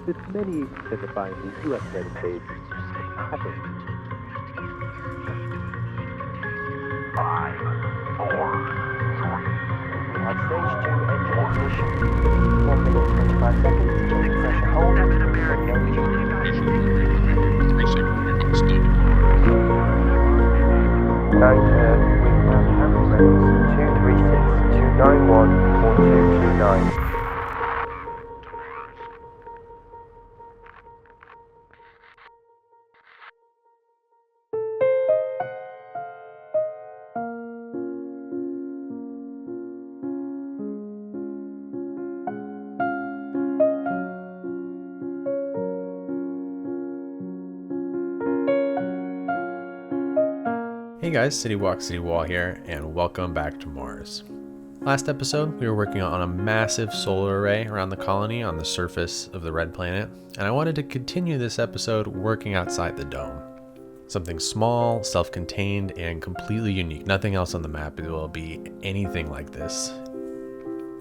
with many signifying the U.S. United States happen. 5, 4, 3. We have stage 2 engine ignition. 1 minute 25 seconds. Change pressure hold. Nine, we have Harry Reynolds 236 291 4229. Hey guys, City Walk, City Wall here, and welcome back to Mars. Last episode, we were working on a massive solar array around the colony on the surface of the red planet, and I wanted to continue this episode working outside the dome. Something small, self-contained, and completely unique. Nothing else on the map will be anything like this.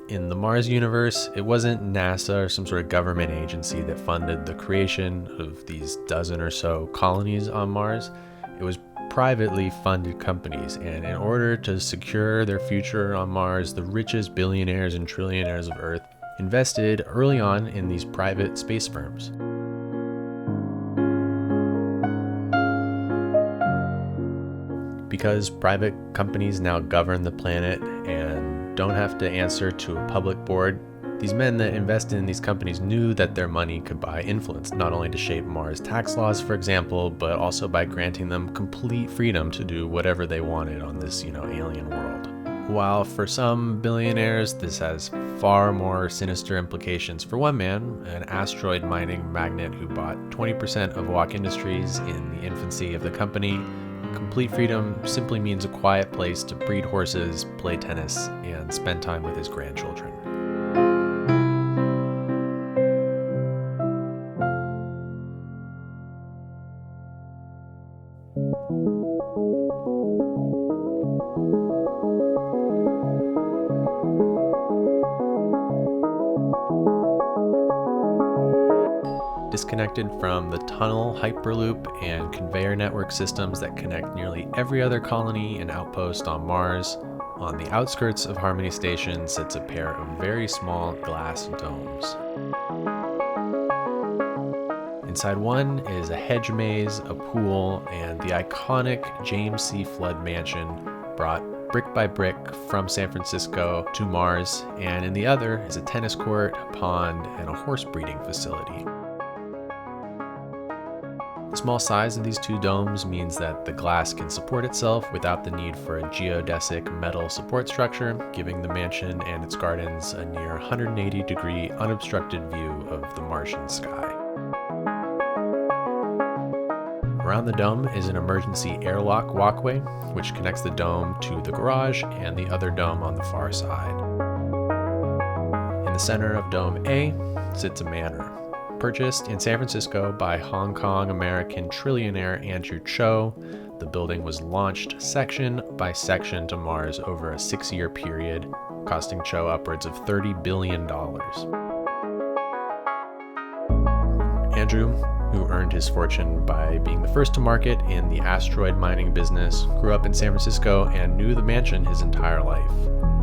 In the Mars universe, it wasn't NASA or some sort of government agency that funded the creation of these dozen or so colonies on Mars. It was privately funded companies, and in order to secure their future on Mars, the richest billionaires and trillionaires of Earth invested early on in these private space firms. Because private companies now govern the planet and don't have to answer to a public board, these men that invested in these companies knew that their money could buy influence, not only to shape Mars tax laws, for example, but also by granting them complete freedom to do whatever they wanted on this, alien world. While for some billionaires, this has far more sinister implications. For one man, an asteroid mining magnate who bought 20% of Walk Industries in the infancy of the company, complete freedom simply means a quiet place to breed horses, play tennis, and spend time with his grandchildren. Disconnected from the tunnel, hyperloop, and conveyor network systems that connect nearly every other colony and outpost on Mars, on the outskirts of Harmony Station sits a pair of very small glass domes. Inside one is a hedge maze, a pool, and the iconic James C. Flood mansion brought brick by brick from San Francisco to Mars, and in the other is a tennis court, a pond, and a horse breeding facility. The small size of these two domes means that the glass can support itself without the need for a geodesic metal support structure, giving the mansion and its gardens a near 180-degree unobstructed view of the Martian sky. Around the dome is an emergency airlock walkway, which connects the dome to the garage and the other dome on the far side. In the center of Dome A sits a manor. Purchased in San Francisco by Hong Kong American trillionaire Andrew Cho, the building was launched section by section to Mars over a 6-year period, costing Cho upwards of $30 billion. Andrew, who earned his fortune by being the first to market in the asteroid mining business, grew up in San Francisco and knew the mansion his entire life.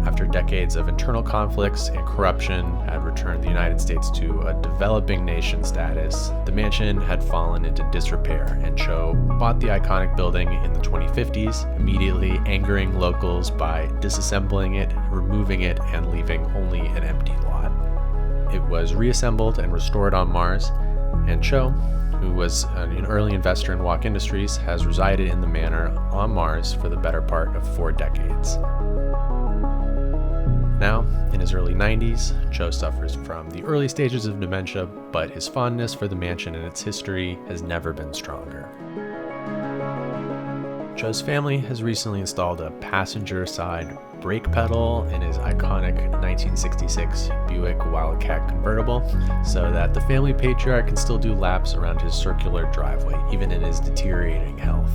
After decades of internal conflicts and corruption had returned the United States to a developing nation status, the mansion had fallen into disrepair, and Cho bought the iconic building in the 2050s, immediately angering locals by disassembling it, removing it, and leaving only an empty lot. It was reassembled and restored on Mars, and Cho, who was an early investor in Walk Industries, has resided in the manor on Mars for the better part of 4 decades. Now, in his early 90s, Cho suffers from the early stages of dementia, but his fondness for the mansion and its history has never been stronger. Cho's family has recently installed a passenger-side brake pedal in his iconic 1966 Buick Wildcat convertible, so that the family patriarch can still do laps around his circular driveway, even in his deteriorating health.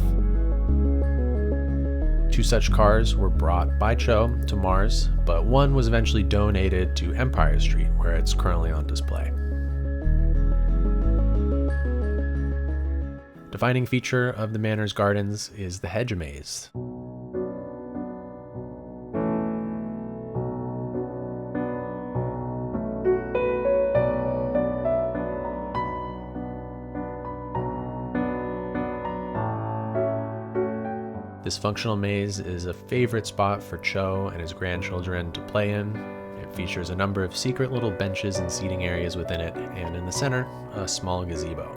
2 such cars were brought by Cho to Mars, but one was eventually donated to Empire Street, where it's currently on display. Defining feature of the Manor's gardens is the hedge maze. This functional maze is a favorite spot for Cho and his grandchildren to play in. It features a number of secret little benches and seating areas within it, and in the center, a small gazebo.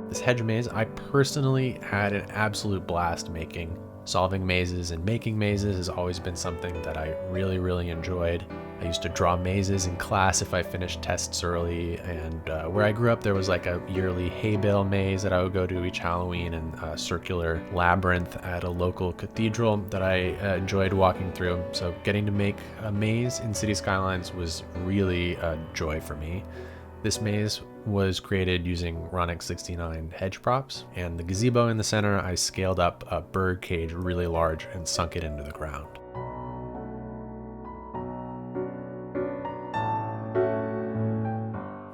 This hedge maze I personally had an absolute blast making. Solving mazes and making mazes has always been something that I really enjoyed. I used to draw mazes in class if I finished tests early, and where I grew up there was like a yearly hay bale maze that I would go to each Halloween, and a circular labyrinth at a local cathedral that I enjoyed walking through. So getting to make a maze in Cities Skylines was really a joy for me. This maze was created using Ronix 69 hedge props, and the gazebo in the center I scaled up a bird cage really large and sunk it into the ground.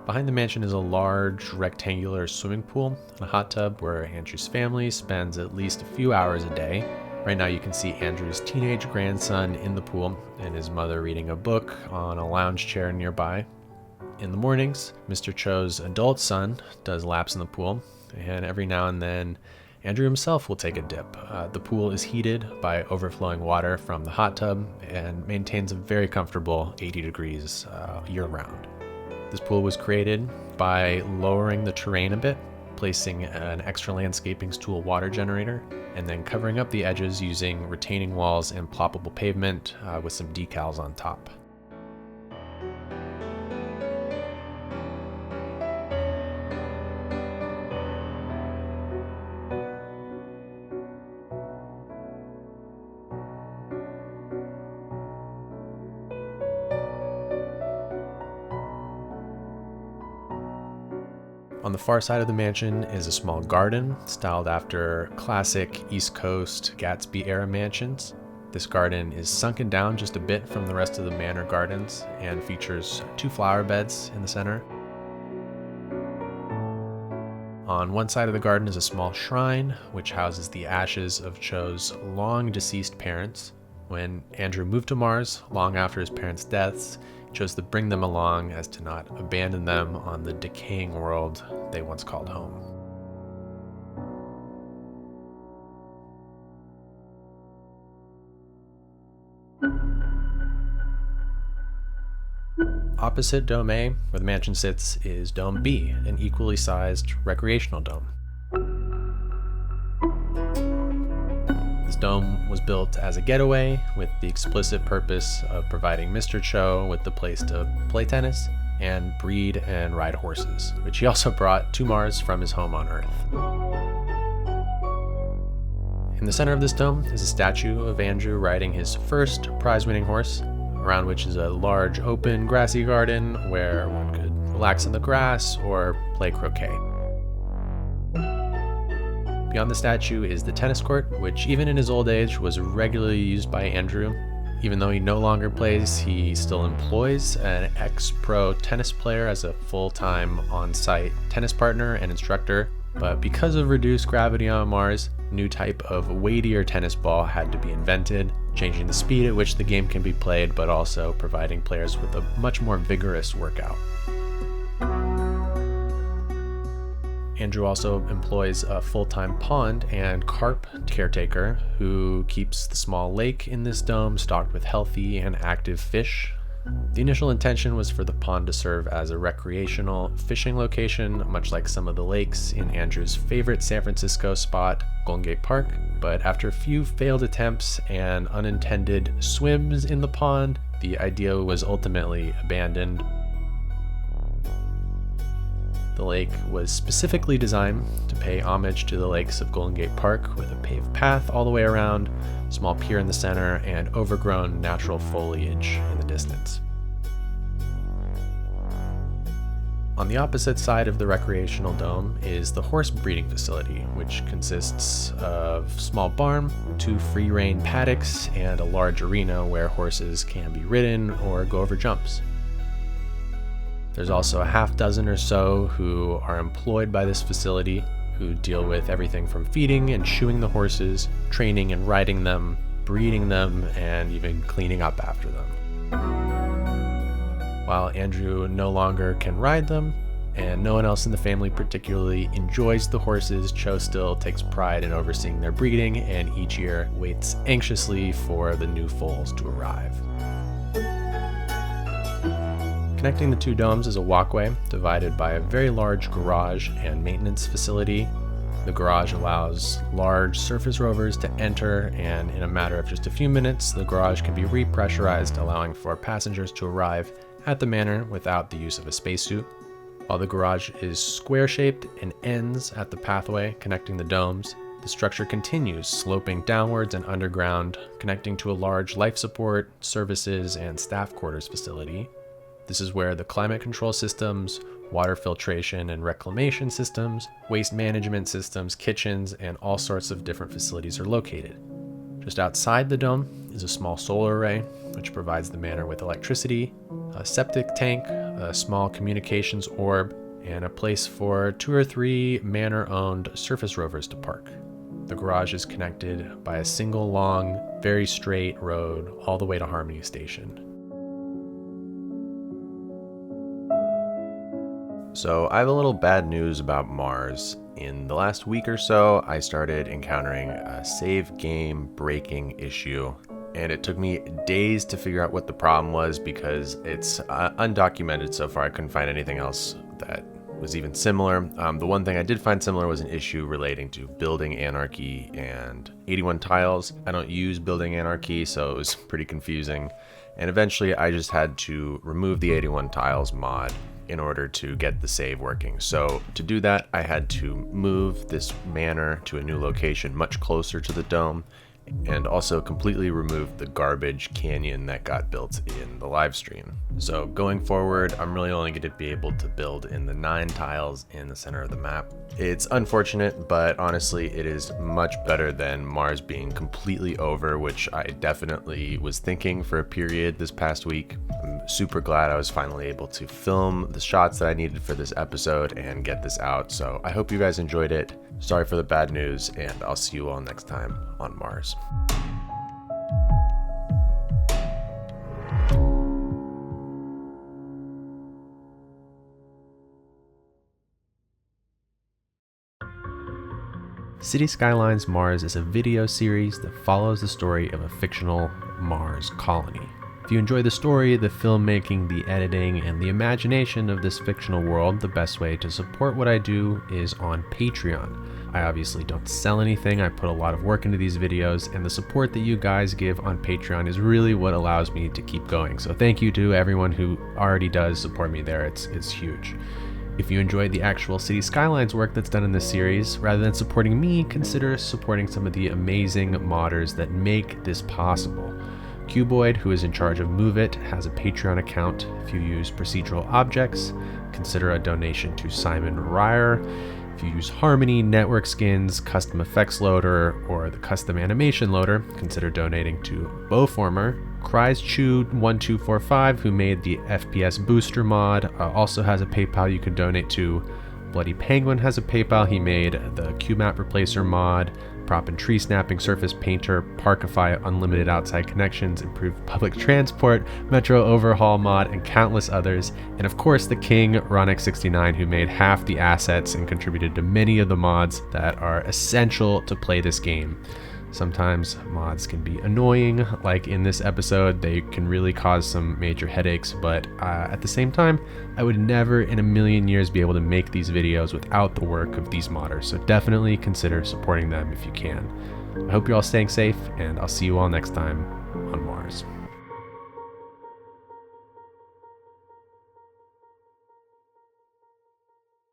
Behind the mansion is a large rectangular swimming pool and a hot tub where Andrew's family spends at least a few hours a day. Right now you can see Andrew's teenage grandson in the pool and his mother reading a book on a lounge chair nearby. In the mornings, Mr. Cho's adult son does laps in the pool, and every now and then Andrew himself will take a dip. The pool is heated by overflowing water from the hot tub and maintains a very comfortable 80 degrees year-round. This pool was created by lowering the terrain a bit, placing an extra landscaping's tool water generator, and then covering up the edges using retaining walls and ploppable pavement with some decals on top. On the far side of the mansion is a small garden styled after classic East Coast Gatsby-era mansions. This garden is sunken down just a bit from the rest of the Manor gardens and features 2 flower beds in the center. On one side of the garden is a small shrine, which houses the ashes of Cho's long-deceased parents. When Andrew moved to Mars, long after his parents' deaths, he chose to bring them along as to not abandon them on the decaying world they once called home. Opposite Dome A, where the mansion sits, is Dome B, an equally sized recreational dome. This dome was built as a getaway with the explicit purpose of providing Mr. Cho with the place to play tennis and breed and ride horses, which he also brought to Mars from his home on Earth. In the center of this dome is a statue of Andrew riding his first prize-winning horse, around which is a large open grassy garden where one could relax in the grass or play croquet. Beyond the statue is the tennis court, which even in his old age was regularly used by Andrew. Even though he no longer plays, he still employs an ex-pro tennis player as a full-time on-site tennis partner and instructor. But because of reduced gravity on Mars, a new type of weightier tennis ball had to be invented, changing the speed at which the game can be played, but also providing players with a much more vigorous workout. Andrew also employs a full-time pond and carp caretaker who keeps the small lake in this dome stocked with healthy and active fish. The initial intention was for the pond to serve as a recreational fishing location, much like some of the lakes in Andrew's favorite San Francisco spot, Golden Gate Park, but after a few failed attempts and unintended swims in the pond, the idea was ultimately abandoned. The lake was specifically designed to pay homage to the lakes of Golden Gate Park with a paved path all the way around, small pier in the center, and overgrown natural foliage in the distance. On the opposite side of the recreational dome is the horse breeding facility, which consists of a small barn, 2 free-range paddocks, and a large arena where horses can be ridden or go over jumps. There's also a half dozen or so who are employed by this facility, who deal with everything from feeding and shoeing the horses, training and riding them, breeding them, and even cleaning up after them. While Andrew no longer can ride them, and no one else in the family particularly enjoys the horses, Cho still takes pride in overseeing their breeding and each year waits anxiously for the new foals to arrive. Connecting the two domes is a walkway divided by a very large garage and maintenance facility. The garage allows large surface rovers to enter, and in a matter of just a few minutes, the garage can be repressurized, allowing for passengers to arrive at the manor without the use of a spacesuit. While the garage is square-shaped and ends at the pathway connecting the domes, the structure continues sloping downwards and underground, connecting to a large life support, services, and staff quarters facility. This is where the climate control systems, water filtration and reclamation systems, waste management systems, kitchens, and all sorts of different facilities are located. Just outside the dome is a small solar array, which provides the manor with electricity, a septic tank, a small communications orb, and a place for 2 or 3 manor-owned surface rovers to park. The garage is connected by a single long, very straight road all the way to Harmony Station. So I have a little bad news about Mars. In the last week or so, I started encountering a save game breaking issue, and it took me days to figure out what the problem was because it's undocumented so far. I couldn't find anything else that was even similar. The one thing I did find similar was an issue relating to building anarchy and 81 tiles. I don't use building anarchy, so it was pretty confusing. And eventually I just had to remove the 81 tiles mod in order to get the save working. So to do that, I had to move this manor to a new location much closer to the dome, and also completely remove the garbage canyon that got built in the live stream. So going forward, I'm really only going to be able to build in the 9 tiles in the center of the map. It's unfortunate, but honestly, it is much better than Mars being completely over, which I definitely was thinking for a period this past week. I'm super glad I was finally able to film the shots that I needed for this episode and get this out. So I hope you guys enjoyed it. Sorry for the bad news, and I'll see you all next time on Mars. Cities Skylines Mars is a video series that follows the story of a fictional Mars colony. If you enjoy the story, the filmmaking, the editing, and the imagination of this fictional world, the best way to support what I do is on Patreon. I obviously don't sell anything. I put a lot of work into these videos, and the support that you guys give on Patreon is really what allows me to keep going. So thank you to everyone who already does support me there. It's huge. If you enjoyed the actual Cities Skylines work that's done in this series, rather than supporting me, consider supporting some of the amazing modders that make this possible. Cuboid, who is in charge of Move It, has a Patreon account. If you use procedural objects, consider a donation to Simon Ryer. If you use Harmony, Network Skins, Custom Effects Loader, or the Custom Animation Loader, consider donating to Bowformer. CrysChewed1245, who made the FPS Booster mod, also has a PayPal you can donate to. Bloody Penguin has a PayPal he made. The QMap Replacer mod, Prop and Tree Snapping Surface Painter, Parkify Unlimited Outside Connections, Improved Public Transport, Metro Overhaul mod, and countless others. And of course the king, Ronick69, who made half the assets and contributed to many of the mods that are essential to play this game. Sometimes mods can be annoying, like in this episode, they can really cause some major headaches, but at the same time, I would never in a million years be able to make these videos without the work of these modders, so definitely consider supporting them if you can. I hope you're all staying safe, and I'll see you all next time on Mars.